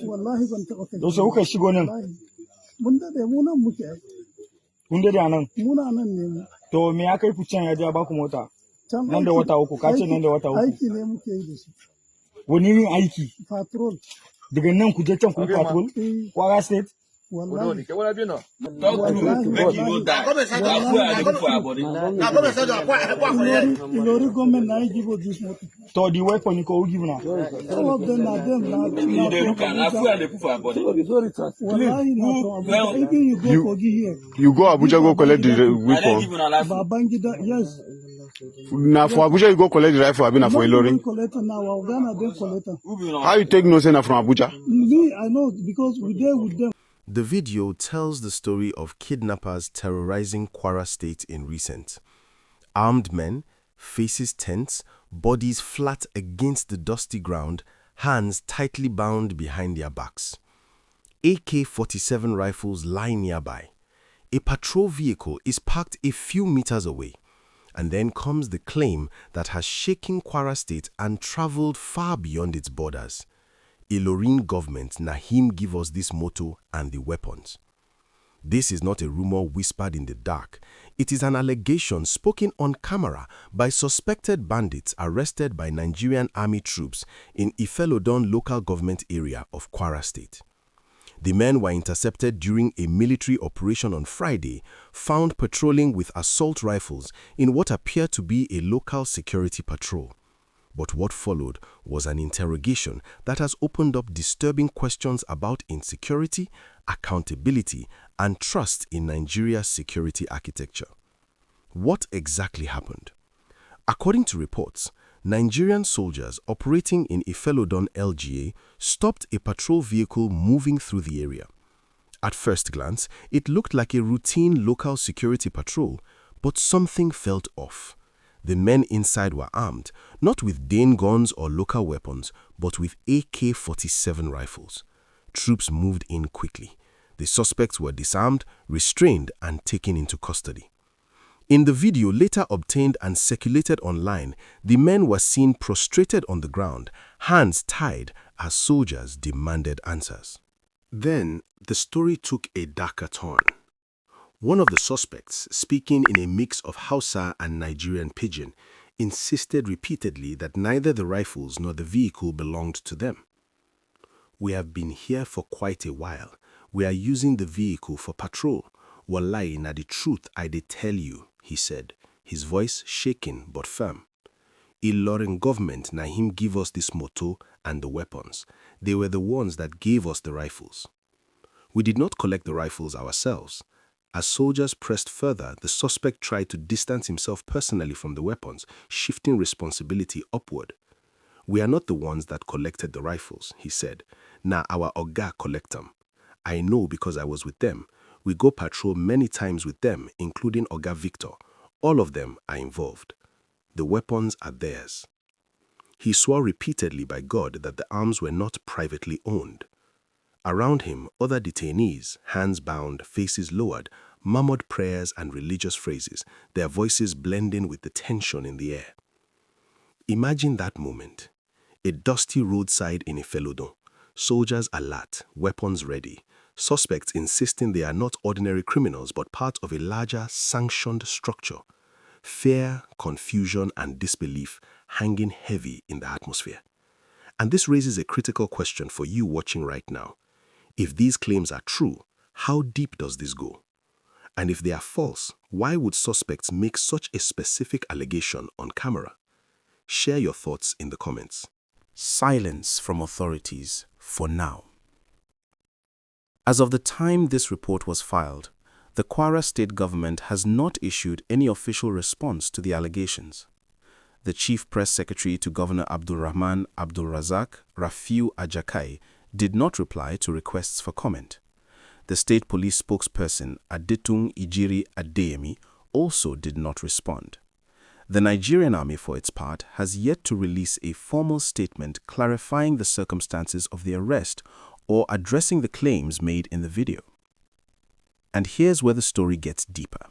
Wallahi ban taɓa kai. Yaushe kuka shigo nan? Mun dade mu nan muke. Kun dade a nan? Muna nan ne mu. To me ya kai ku can ya ja ba ku mota? Nan da wata uku, ka ce nan da wata uku. Aiki ne muke yi da shi. Wani yin aiki? Patrol. Daga nan ku je can ku patrol? Kwara State? Wallahi. Ilori government na give us this motor. To the weapon you go give now. Some of them are them now. You go Abuja, go collect the weapon. Babangida, yes. Now for Abuja, you go collect the rifle. I've been for Ilorin. How you take no sense from Abuja? Me, I know because we there with them. The video tells the story of kidnappers terrorizing Kwara State in recent. Armed men, faces tense, bodies flat against the dusty ground, hands tightly bound behind their backs. AK-47 rifles lie nearby. A patrol vehicle is parked a few meters away. And then comes the claim that has shaken Kwara State and traveled far beyond its borders. Ilorin government na him give us this motto and the weapons. This is not a rumor whispered in the dark. It is an allegation spoken on camera by suspected bandits arrested by Nigerian Army troops in Ifelodun local government area of Kwara State. The men were intercepted during a military operation on Friday, found patrolling with assault rifles in what appeared to be a local security patrol. But what followed was an interrogation that has opened up disturbing questions about insecurity, accountability, and trust in Nigeria's security architecture. What exactly happened? According to reports, Nigerian soldiers operating in Ifelodun LGA stopped a patrol vehicle moving through the area. At first glance, it looked like a routine local security patrol, but something felt off. The men inside were armed, not with Dane guns or local weapons, but with AK-47 rifles. Troops moved in quickly. The suspects were disarmed, restrained, and taken into custody. In the video later obtained and circulated online, the men were seen prostrated on the ground, hands tied, as soldiers demanded answers. Then, the story took a darker turn. One of the suspects, speaking in a mix of Hausa and Nigerian pidgin, insisted repeatedly that neither the rifles nor the vehicle belonged to them. "We have been here for quite a while. We are using the vehicle for patrol. Wallahi na the truth I did tell you," he said, his voice shaking but firm. Ilorin government na him give us this motto and the weapons. They were the ones that gave us the rifles. We did not collect the rifles ourselves. As soldiers pressed further, the suspect tried to distance himself personally from the weapons, shifting responsibility upward. "We are not the ones that collected the rifles," he said. "Nah, our Oga collect them. I know because I was with them. We go patrol many times with them, including Oga Victor. All of them are involved. The weapons are theirs." He swore repeatedly by God that the arms were not privately owned. Around him, other detainees, hands bound, faces lowered, murmured prayers and religious phrases, their voices blending with the tension in the air. Imagine that moment. A dusty roadside in Ifelodun. Soldiers alert, weapons ready. Suspects insisting they are not ordinary criminals but part of a larger, sanctioned structure. Fear, confusion, and disbelief hanging heavy in the atmosphere. And this raises a critical question for you watching right now. If these claims are true, how deep does this go? And if they are false, why would suspects make such a specific allegation on camera? Share your thoughts in the comments. Silence from authorities for now. As of the time this report was filed, the Kwara State government has not issued any official response to the allegations. The Chief Press Secretary to Governor Abdulrahman Abdulrazak Rafiu Ajakai did not reply to requests for comment. The state police spokesperson Adetun Ijiri Adeyemi also did not respond. The Nigerian Army, for its part, has yet to release a formal statement clarifying the circumstances of the arrest or addressing the claims made in the video. And here's where the story gets deeper.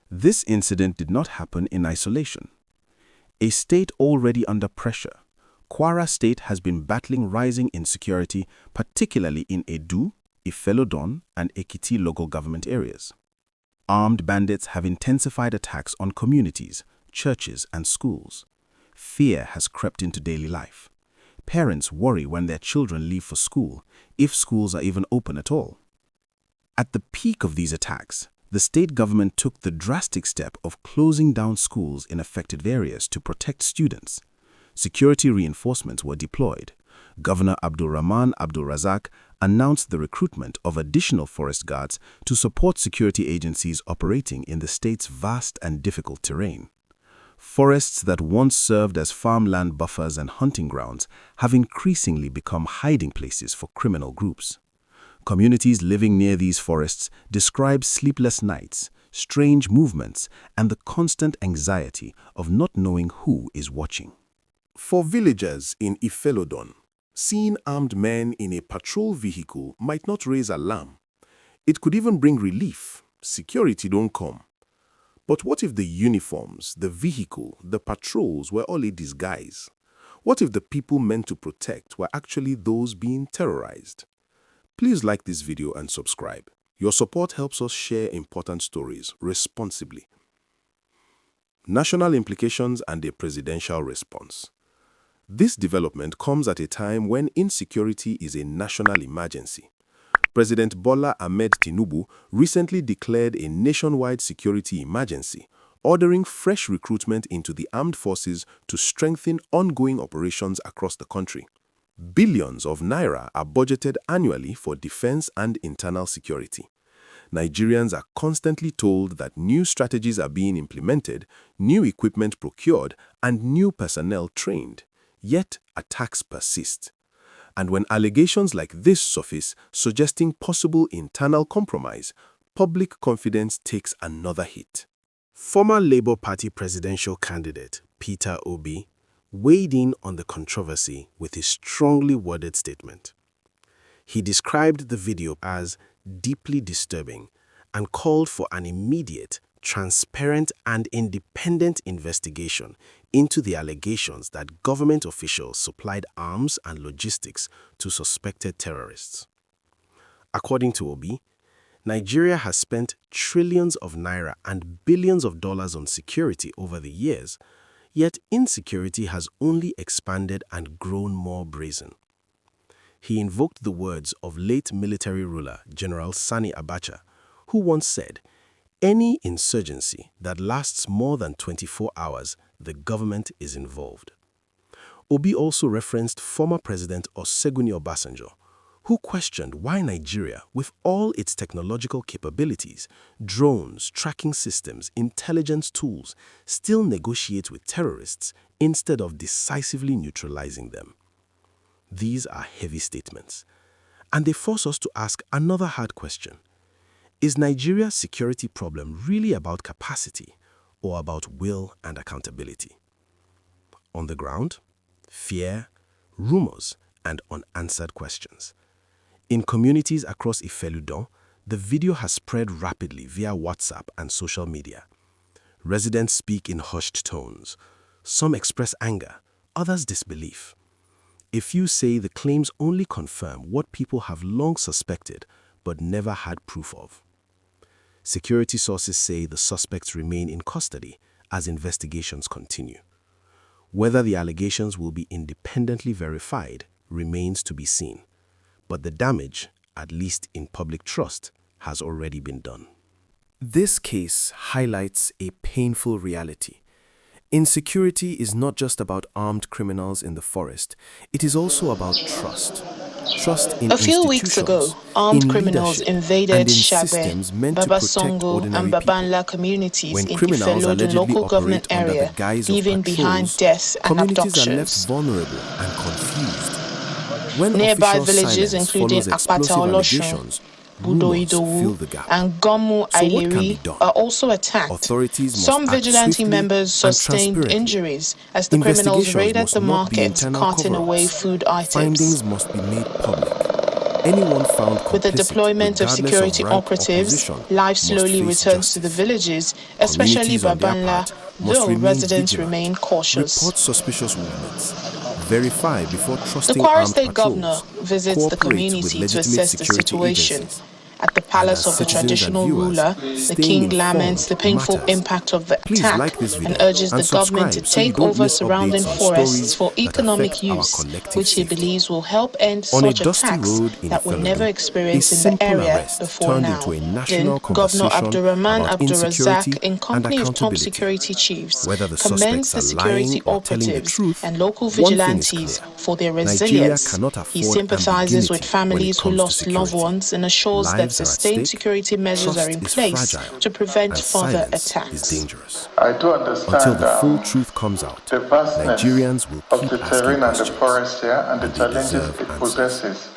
This incident did not happen in isolation. A state already under pressure, Kwara State has been battling rising insecurity, particularly in Edo, Ifelodun, and Ekiti local government areas. Armed bandits have intensified attacks on communities, churches, and schools. Fear has crept into daily life. Parents worry when their children leave for school, if schools are even open at all. At the peak of these attacks, the state government took the drastic step of closing down schools in affected areas to protect students. Security reinforcements were deployed. Governor Abdulrahman Abdulrazak announced the recruitment of additional forest guards to support security agencies operating in the state's vast and difficult terrain. Forests that once served as farmland buffers and hunting grounds have increasingly become hiding places for criminal groups. Communities living near these forests describe sleepless nights, strange movements, and the constant anxiety of not knowing who is watching. For villagers in Ifelodun, seeing armed men in a patrol vehicle might not raise alarm. It could even bring relief. Security don't come. But what if the uniforms, the vehicle, the patrols were all a disguise? What if the people meant to protect were actually those being terrorized? Please like this video and subscribe. Your support helps us share important stories responsibly. National implications and a presidential response. This development comes at a time when insecurity is a national emergency. President Bola Ahmed Tinubu recently declared a nationwide security emergency, ordering fresh recruitment into the armed forces to strengthen ongoing operations across the country. Billions of naira are budgeted annually for defense and internal security. Nigerians are constantly told that new strategies are being implemented, new equipment procured, and new personnel trained. Yet attacks persist. And when allegations like this surface suggesting possible internal compromise, public confidence takes another hit. Former Labour Party presidential candidate Peter Obi weighed in on the controversy with a strongly worded statement. He described the video as deeply disturbing and called for an immediate, transparent and independent investigation into the allegations that government officials supplied arms and logistics to suspected terrorists. According to Obi, Nigeria has spent trillions of naira and billions of dollars on security over the years, yet insecurity has only expanded and grown more brazen. He invoked the words of late military ruler General Sani Abacha, who once said, "Any insurgency that lasts more than 24 hours, the government is involved." Obi also referenced former President Olusegun Obasanjo, who questioned why Nigeria, with all its technological capabilities, drones, tracking systems, intelligence tools, still negotiates with terrorists instead of decisively neutralizing them. These are heavy statements, and they force us to ask another hard question. Is Nigeria's security problem really about capacity or about will and accountability? On the ground, fear, rumors, and unanswered questions. In communities across Ifelodun, the video has spread rapidly via WhatsApp and social media. Residents speak in hushed tones. Some express anger, others disbelief. A few say the claims only confirm what people have long suspected but never had proof of. Security sources say the suspects remain in custody as investigations continue. Whether the allegations will be independently verified remains to be seen, but the damage, at least in public trust, has already been done. This case highlights a painful reality. Insecurity is not just about armed criminals in the forest, it is also about trust. Trust in A few weeks ago, armed criminals invaded Shagbe, Babasongo, and Babanla communities in Ifelodun local government area, leaving behind death and abductions. Communities are left vulnerable and confused. When nearby villages including Akpata Oloshun, Budoidowu, and Gomu Ileri are also attacked. Some vigilante members sustained injuries as the criminals raided the market, carting away food items. Findings must be made public. Anyone found complicit, with the deployment of security operatives, life slowly returns to the villages, especially Babanla, though residents remain cautious. Report suspicious movements. verify before The trusting Kwara armed State governor patrols, visits the cooperate community with to legitimate assess the security situation. agencies. At the palace of the citizens and traditional viewers, ruler, the staying king laments the informed painful matters. impact of the Please attack like this video and urges the government to subscribe so you take don't over miss surrounding updates on forests stories for that economic affect our use, collective which he safety. believes will help end On a such dusty attacks road in that were Ifelodun, never a experienced in the simple area arrest before turned now. into a Then, national Governor conversation Abdurrahman about Abdurazak, insecurity in and company of top accountability. security chiefs, Whether the commends suspects the are lying security or telling the operatives truth, and local one thing is vigilantes clear. for their Nigeria resilience. cannot He afford sympathizes with ambiguity when it families who comes to lost loved security. ones and assures that Lives are at sustained stake, security measures are trust in is place fragile, to prevent and further silence attacks. is dangerous. I do understand Until the full truth comes out, the vastness Nigerians will of keep the asking terrain and the questions, forest here and the and they challenges deserve it answers. possesses.